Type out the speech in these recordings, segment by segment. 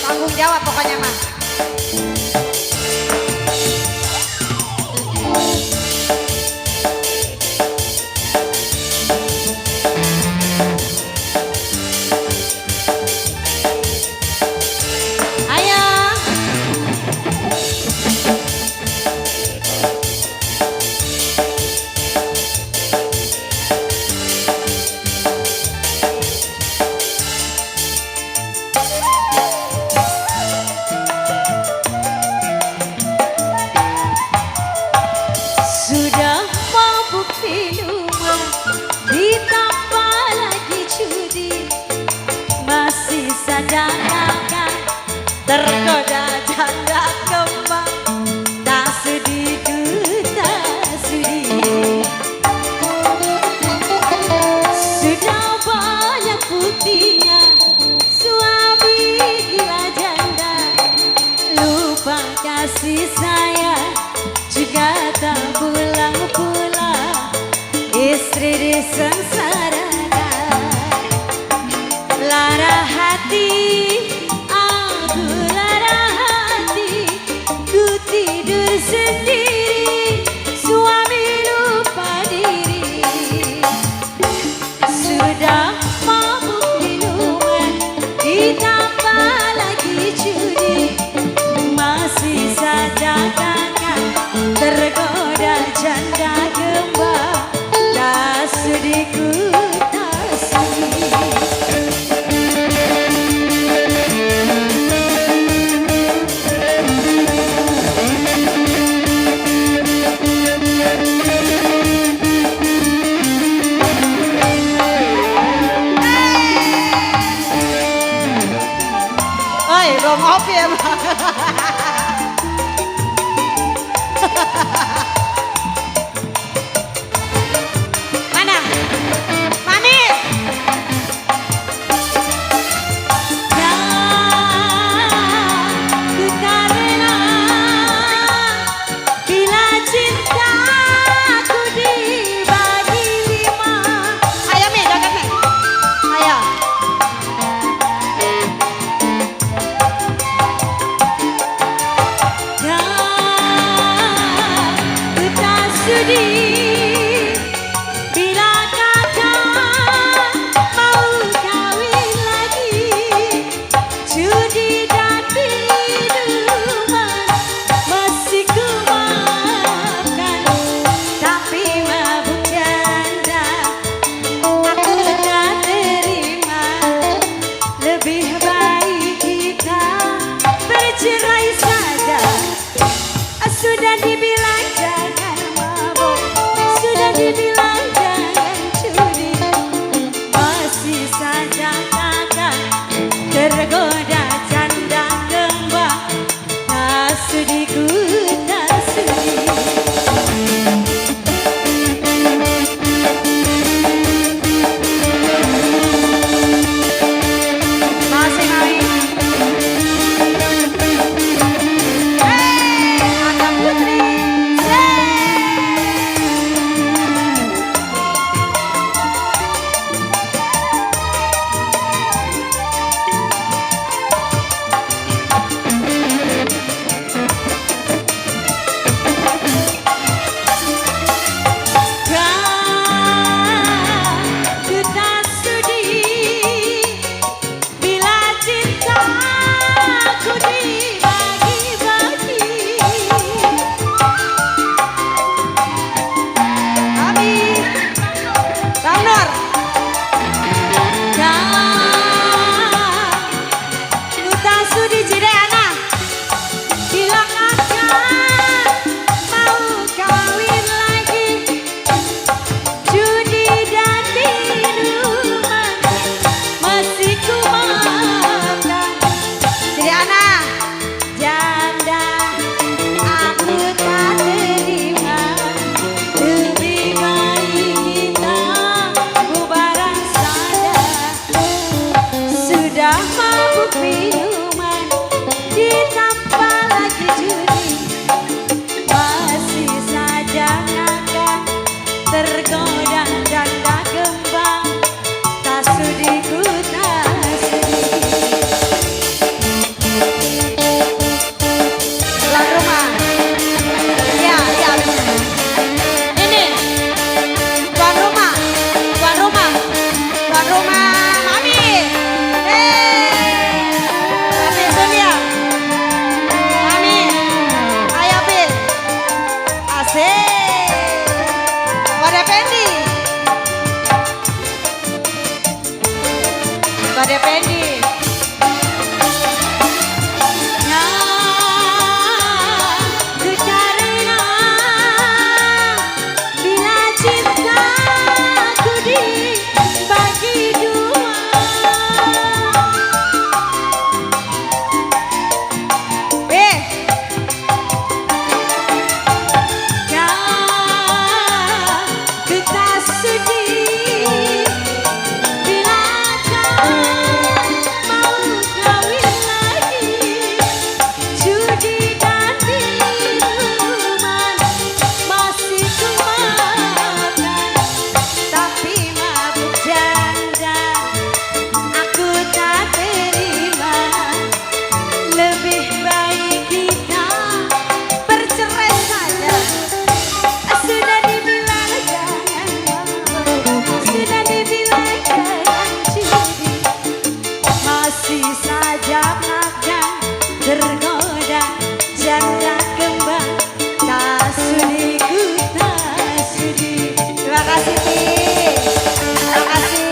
Tanggung jawab pokoknya mah. Sudah mabuk minuman, ditambah lagi judi, masih saja kakak tergoda janda kembang, tak sedikit tak sudi. Sudah banyak buktinya suami gila janda, lupa kasih sayang juga tak pulang-pulang, istri disengsarakan. Lara hati, aku lara hati, ku tidur sendiri, suami lupa diri. Sudah mabuk minuman, ditambah lagi judi, masih saja kakak tergoda janda gembang, tak sudi ku tak sudi. Oi, belum ngopi ya bang. Mana? Mami. Ku tak rela bila cintaku dibagi lima. Ayo Mi, joget Mi. Ayo. Ku tak sudi bila kakak mau kawin lagi, judi dan minuman masih ku maafkan, tapi mabuk janda aku tak terima. Lebih baik kita bercerai saja. Sudah dibilang jangan mabuk, sudah dibilang jangan judi, masih saja kakak tergoda janda gembang, tak sudi ku tak sudi. Masih Mami. Ada Putri. Ku tak sudi bila cintaku dibagi-bagi. Mami. Bang Nur. Ku tak sudi jadi anak bila kakak mau kawin lagi, judi dan minuman masih ku maafkan. Jadi anak. Janda aku tak terima, lebih baik kita bubaran saja. Sudah mabuk minuman, ditambah lagi judi, masih saja kakak tergoda janda gembang, tak sudi ku tak sudi. Pada Pendi. Tergoda janda kembang, tak sudi ku tak sudi. Terima kasih Ti. Terima kasih.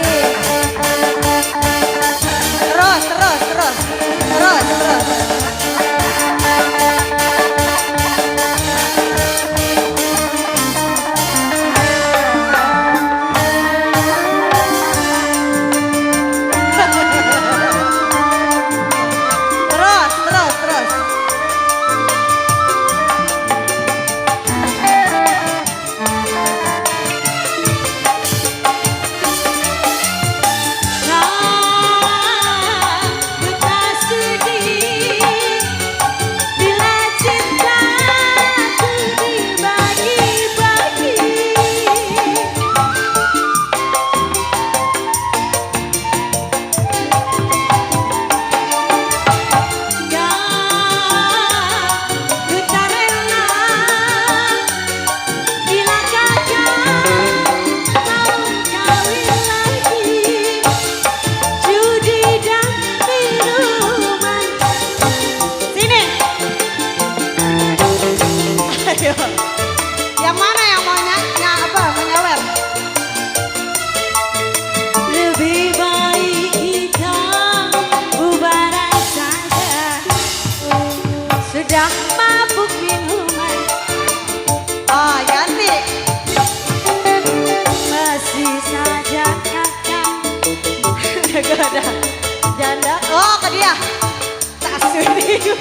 Terus. Yang mana yang mau menyawer? Lebih baik kita bubaran saja. Sudah mabuk minuman. Oh, ganti. Masih saja kakak. Udah gak ada janda. Oh, ke dia. Tak sudi.